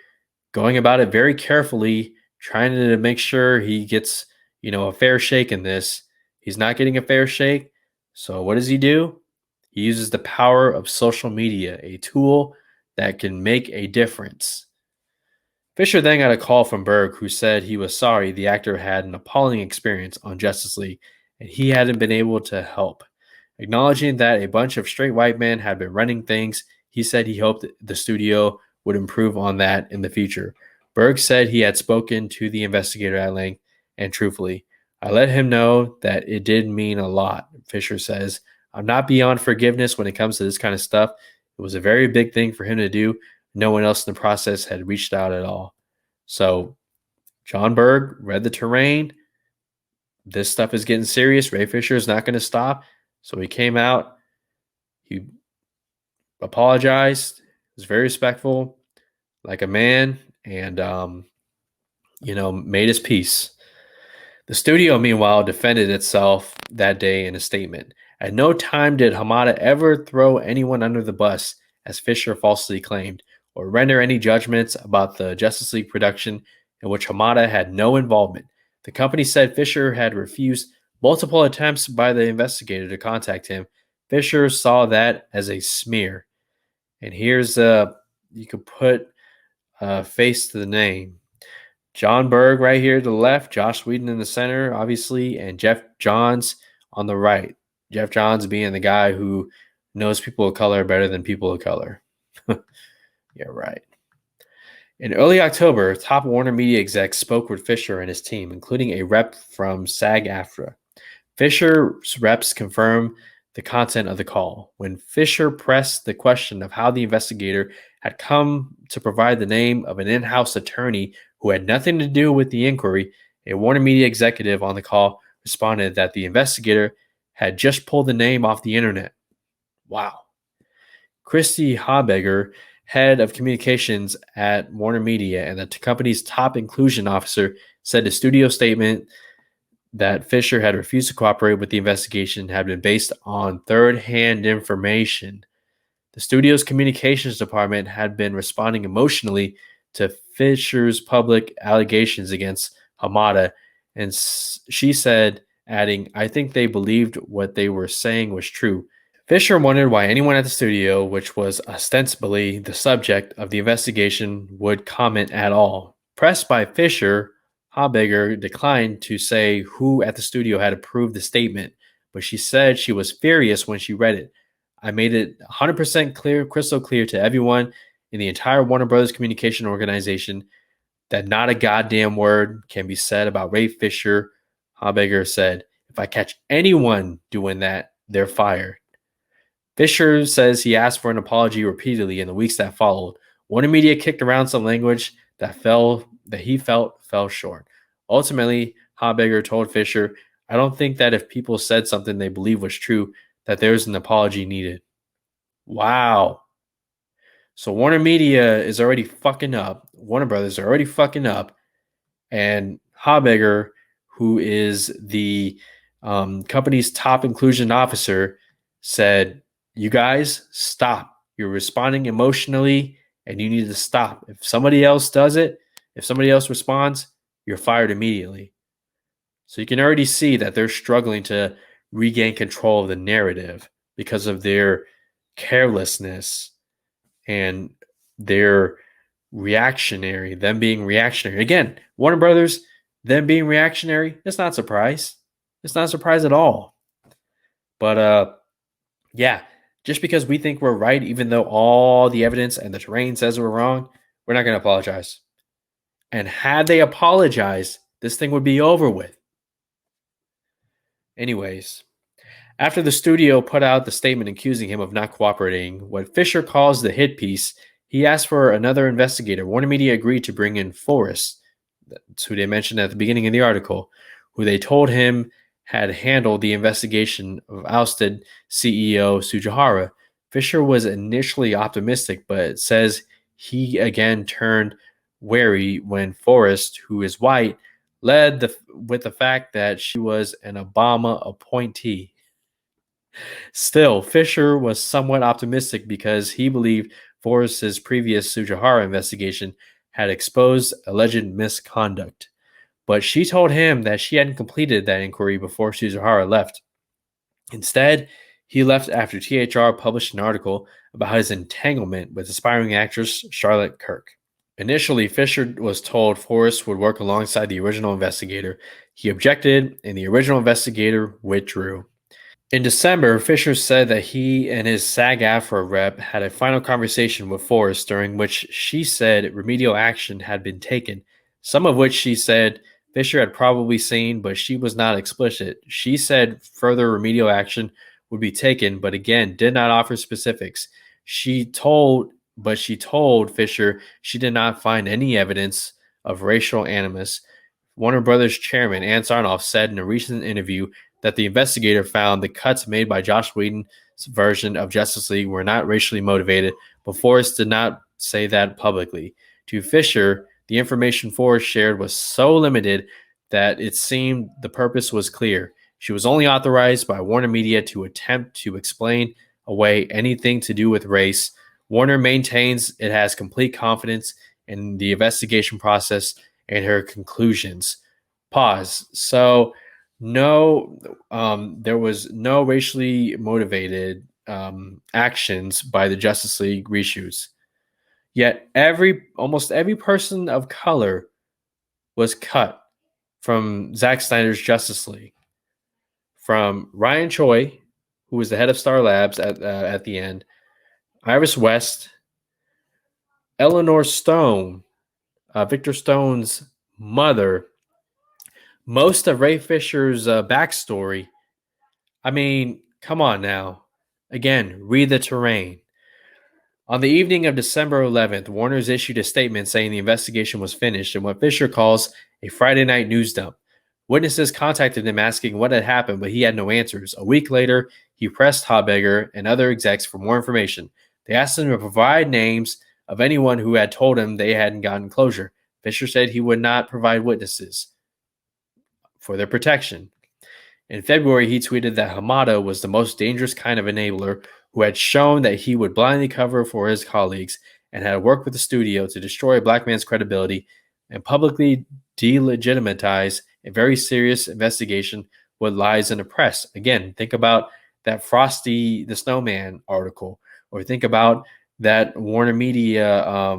A: going about it very carefully, trying to make sure he gets, a fair shake in this. He's not getting a fair shake. So what does he do? He uses the power of social media, a tool that can make a difference. Fisher then got a call from Berg, who said he was sorry the actor had an appalling experience on Justice League and he hadn't been able to help. Acknowledging that a bunch of straight white men had been running things, he said he hoped the studio would improve on that in the future. Berg said he had spoken to the investigator at length and truthfully. I let him know that it did mean a lot, Fisher says. I'm not beyond forgiveness when it comes to this kind of stuff. It was a very big thing for him to do. No one else in the process had reached out at all. So Jon Berg read the terrain. This stuff is getting serious. Ray Fisher is not going to stop. So he came out. He apologized. Was very respectful, like a man, and made his peace. The studio, meanwhile, defended itself that day in a statement. At no time did Hamada ever throw anyone under the bus, as Fisher falsely claimed, or render any judgments about the Justice League production in which Hamada had no involvement. The company said Fisher had refused multiple attempts by the investigator to contact him. Fisher saw that as a smear. And here's you could put a face to the name. Jon Berg right here to the left, Joss Whedon in the center, obviously, and Geoff Johns on the right. Geoff Johns being the guy who knows people of color better than people of color. Yeah, right. In early October, top Warner Media execs spoke with Fisher and his team, including a rep from SAG-AFTRA. Fisher's reps confirmed the content of the call. When Fisher pressed the question of how the investigator had come to provide the name of an in-house attorney who had nothing to do with the inquiry, a Warner Media executive on the call responded that the investigator had just pulled the name off the internet. Wow. Christy Habegger, head of communications at Warner Media and the company's top inclusion officer, said the studio statement that Fisher had refused to cooperate with the investigation had been based on third-hand information. The studio's communications department had been responding emotionally to Fisher's public allegations against Hamada, and she said, adding, I think they believed what they were saying was true. Fisher wondered why anyone at the studio, which was ostensibly the subject of the investigation, would comment at all. Pressed by Fisher, Habegger declined to say who at the studio had approved the statement, but she said she was furious when she read it. I made it 100% clear, crystal clear to everyone in the entire Warner Brothers communication organization that not a goddamn word can be said about Ray Fisher, Habegger said. If I catch anyone doing that, they're fired. Fisher says he asked for an apology repeatedly in the weeks that followed. Warner Media kicked around some language that he felt fell short. Ultimately, Habegger told Fisher, I don't think that if people said something they believe was true, that there's an apology needed. Wow. So Warner Media is already fucking up. Warner Brothers are already fucking up. And Habegger, who is the company's top inclusion officer, said, you guys, stop. You're responding emotionally, and you need to stop. If somebody else does it, if somebody else responds, you're fired immediately. So you can already see that they're struggling to regain control of the narrative because of their carelessness and their them being reactionary. Again, Warner Brothers, them being reactionary, it's not a surprise. It's not a surprise at all. But yeah, just because we think we're right, even though all the evidence and the terrain says we're wrong, we're not going to apologize. And had they apologized, this thing would be over with. Anyways, after the studio put out the statement accusing him of not cooperating, what Fisher calls the hit piece, he asked for another investigator. Warner Media agreed to bring in Forrest, who they mentioned at the beginning of the article, who they told him had handled the investigation of ousted CEO Sujihara. Fisher was initially optimistic, but says he again turned wary when Forrest, who is white, with the fact that she was an Obama appointee. Still, Fisher was somewhat optimistic because he believed Forrest's previous Sujihara investigation had exposed alleged misconduct. But she told him that she hadn't completed that inquiry before Sujihara left. Instead, he left after THR published an article about his entanglement with aspiring actress Charlotte Kirk. Initially, Fisher was told Forrest would work alongside the original investigator. He objected, and the original investigator withdrew. In December, Fisher said that he and his SAG-AFTRA rep had a final conversation with Forrest during which she said remedial action had been taken, some of which she said Fisher had probably seen, but she was not explicit. She said further remedial action would be taken, but again, did not offer specifics. She told Fisher she did not find any evidence of racial animus. Warner Brothers chairman Ann Sarnoff said in a recent interview that the investigator found the cuts made by Joss Whedon's version of Justice League were not racially motivated, but Forrest did not say that publicly. To Fisher, the information Forrest shared was so limited that it seemed the purpose was clear. She was only authorized by Warner Media to attempt to explain away anything to do with race. Warner maintains it has complete confidence in the investigation process and her conclusions. Pause. So, no, there was no racially motivated actions by the Justice League reshoots. Yet almost every person of color was cut from Zack Snyder's Justice League. From Ryan Choi, who was the head of Star Labs at the end, Iris West, Eleanor Stone, Victor Stone's mother, most of Ray Fisher's backstory. I mean, come on now. Again, read the terrain. On the evening of December 11th, Warner's issued a statement saying the investigation was finished in what Fisher calls a Friday night news dump. Witnesses contacted him asking what had happened, but he had no answers. A week later, he pressed Habegger and other execs for more information. They asked him to provide names of anyone who had told him they hadn't gotten closure. Fisher said he would not provide witnesses for their protection. In February, he tweeted that Hamada was the most dangerous kind of enabler who had shown that he would blindly cover for his colleagues and had worked with the studio to destroy a black man's credibility and publicly delegitimize a very serious investigation what lies in the press. Again, think about that Frosty the Snowman article, or think about that Warner Media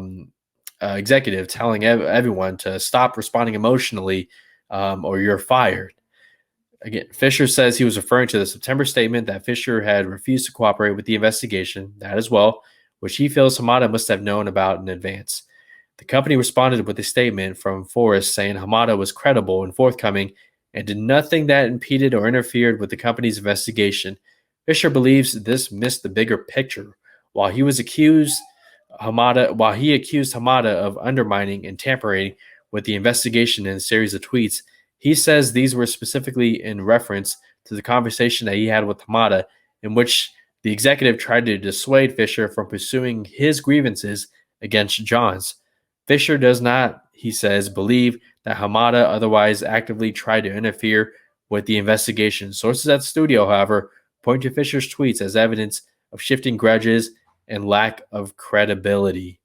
A: executive telling everyone to stop responding emotionally or you're fired. Again, Fisher says he was referring to the September statement that Fisher had refused to cooperate with the investigation, that as well, which he feels Hamada must have known about in advance. The company responded with a statement from Forrest saying Hamada was credible and forthcoming and did nothing that impeded or interfered with the company's investigation. Fisher believes this missed the bigger picture. While he accused Hamada of undermining and tampering with the investigation in a series of tweets, he says these were specifically in reference to the conversation that he had with Hamada, in which the executive tried to dissuade Fisher from pursuing his grievances against Johns. Fisher does not, he says, believe that Hamada otherwise actively tried to interfere with the investigation. Sources at the studio, however, point to Fisher's tweets as evidence of shifting grudges and lack of credibility.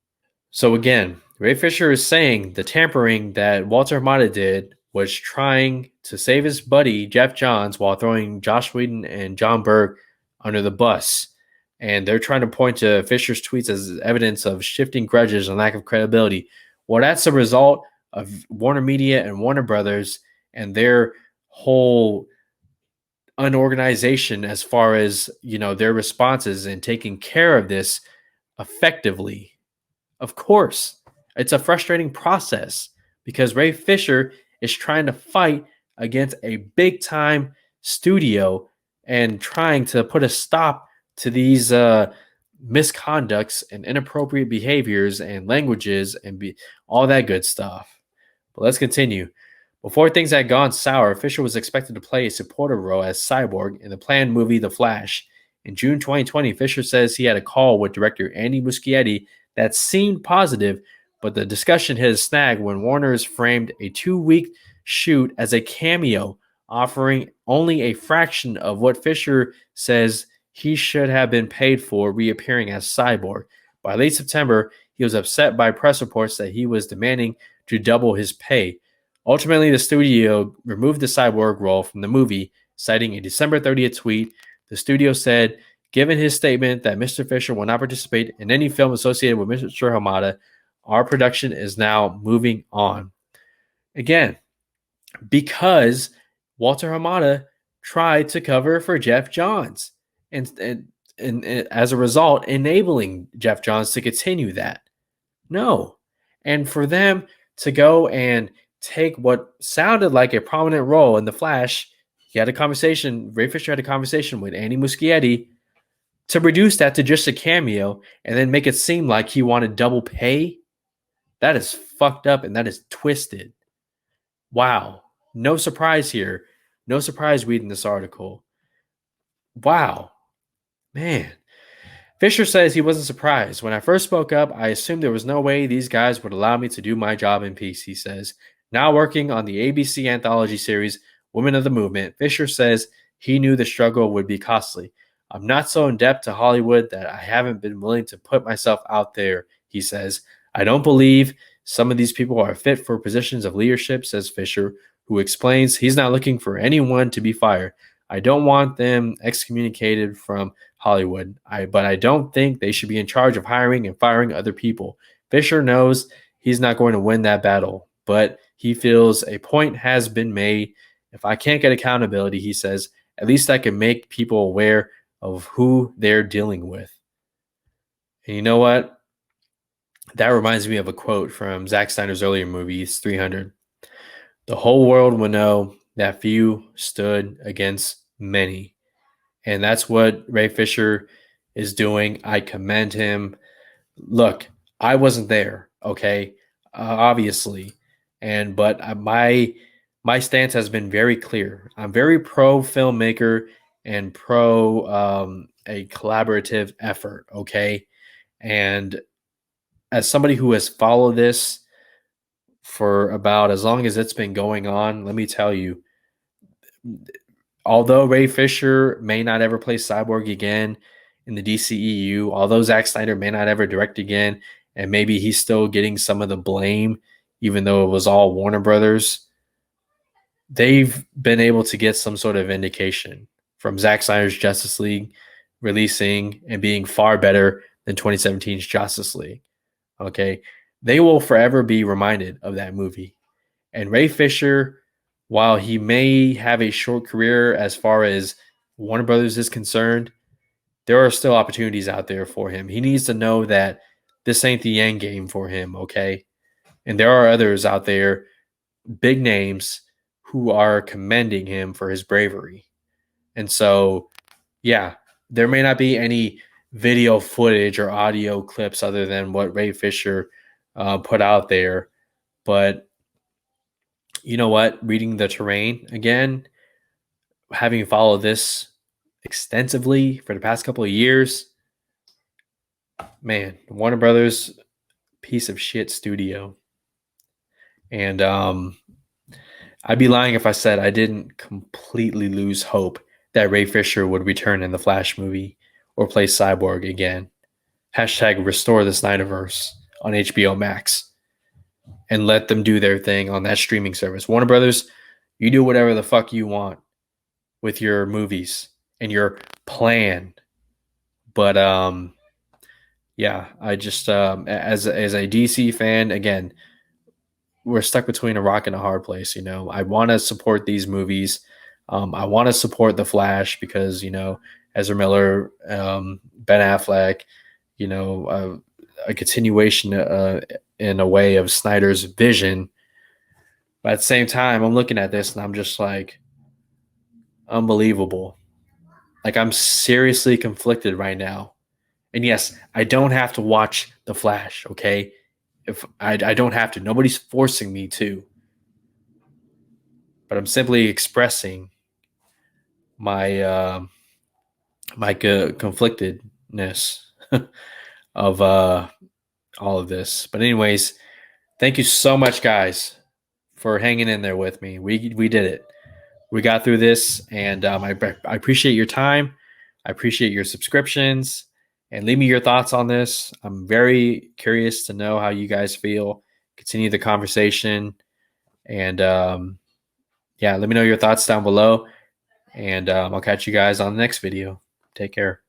A: So again, Ray Fisher is saying the tampering that Walter Hamada did was trying to save his buddy Geoff Johns while throwing Joss Whedon and Jon Berg under the bus. And they're trying to point to Fisher's tweets as evidence of shifting grudges and lack of credibility. Well, that's a result of Warner Media and Warner Brothers and their whole unorganization as far as, their responses and taking care of this effectively. Of course, it's a frustrating process because Ray Fisher is trying to fight against a big time studio and trying to put a stop to these misconducts and inappropriate behaviors and languages and all that good stuff. But let's continue. Before things had gone sour, Fisher was expected to play a supportive role as Cyborg in the planned movie The Flash. In June 2020, Fisher says he had a call with director Andy Muschietti that seemed positive, but the discussion hit a snag when Warner's framed a 2-week shoot as a cameo, offering only a fraction of what Fisher says he should have been paid for reappearing as Cyborg. By late September, he was upset by press reports that he was demanding to double his pay. Ultimately, the studio removed the Cyborg role from the movie, citing a December 30th tweet. The studio said, given his statement that Mr. Fisher will not participate in any film associated with Mr. Hamada, our production is now moving on. Again, because Walter Hamada tried to cover for Geoff Johns, and as a result, enabling Geoff Johns to continue that. No. And for them to go and take what sounded like a prominent role in The Flash, Ray Fisher had a conversation with Andy Muschietti to reduce that to just a cameo and then make it seem like he wanted double pay. That is fucked up and that is twisted. Wow. No surprise here. No surprise reading this article. Wow. Man. Fisher says he wasn't surprised. When I first spoke up, I assumed there was no way these guys would allow me to do my job in peace, he says. Now working on the ABC anthology series, Women of the Movement, Fisher says he knew the struggle would be costly. I'm not so in debt to Hollywood that I haven't been willing to put myself out there, he says. I don't believe some of these people are fit for positions of leadership, says Fisher, who explains he's not looking for anyone to be fired. I don't want them excommunicated from Hollywood, but I don't think they should be in charge of hiring and firing other people. Fisher knows he's not going to win that battle, but he feels a point has been made. If I can't get accountability, he says, at least I can make people aware of who they're dealing with. And you know what? That reminds me of a quote from Zack Snyder's earlier movies, 300. The whole world will know that few stood against many. And that's what Ray Fisher is doing. I commend him. Look, I wasn't there, okay? Obviously. But my stance has been very clear. I'm very pro filmmaker and pro a collaborative effort, okay? And as somebody who has followed this for about as long as it's been going on, let me tell you, although Ray Fisher may not ever play Cyborg again in the DCEU, although Zack Snyder may not ever direct again, and maybe he's still getting some of the blame, even though it was all Warner Brothers, they've been able to get some sort of indication from Zack Snyder's Justice League releasing and being far better than 2017's Justice League. Okay. They will forever be reminded of that movie. And Ray Fisher, while he may have a short career as far as Warner Brothers is concerned, there are still opportunities out there for him. He needs to know that this ain't the end game for him, okay? And there are others out there, big names, who are commending him for his bravery. And so, yeah, there may not be any video footage or audio clips other than what Ray Fisher put out there. But you know what? Reading the terrain again, having followed this extensively for the past couple of years, man, Warner Brothers, piece of shit studio. And I'd be lying if I said I didn't completely lose hope that Ray Fisher would return in the Flash movie or play Cyborg again. Hashtag restore the Snyderverse on HBO Max and let them do their thing on that streaming service. Warner Brothers, you do whatever the fuck you want with your movies and your plan. But yeah, I just as a DC fan, again, we're stuck between a rock and a hard place. You know, I want to support these movies. I want to support The Flash because, you know, Ezra Miller, Ben Affleck, you know, a continuation in a way of Snyder's vision. But at the same time, I'm looking at this and I'm just like, unbelievable. Like, I'm seriously conflicted right now. And yes, I don't have to watch The Flash, okay? If I don't have to. Nobody's forcing me to. but I'm simply expressing my conflictedness of all of this. But anyways, thank you so much, guys, for hanging in there with me. We did it. We got through this, and I appreciate your time. I appreciate your subscriptions, and leave me your thoughts on this. I'm very curious to know how you guys feel. Continue the conversation, and yeah, let me know your thoughts down below, and I'll catch you guys on the next video. Take care.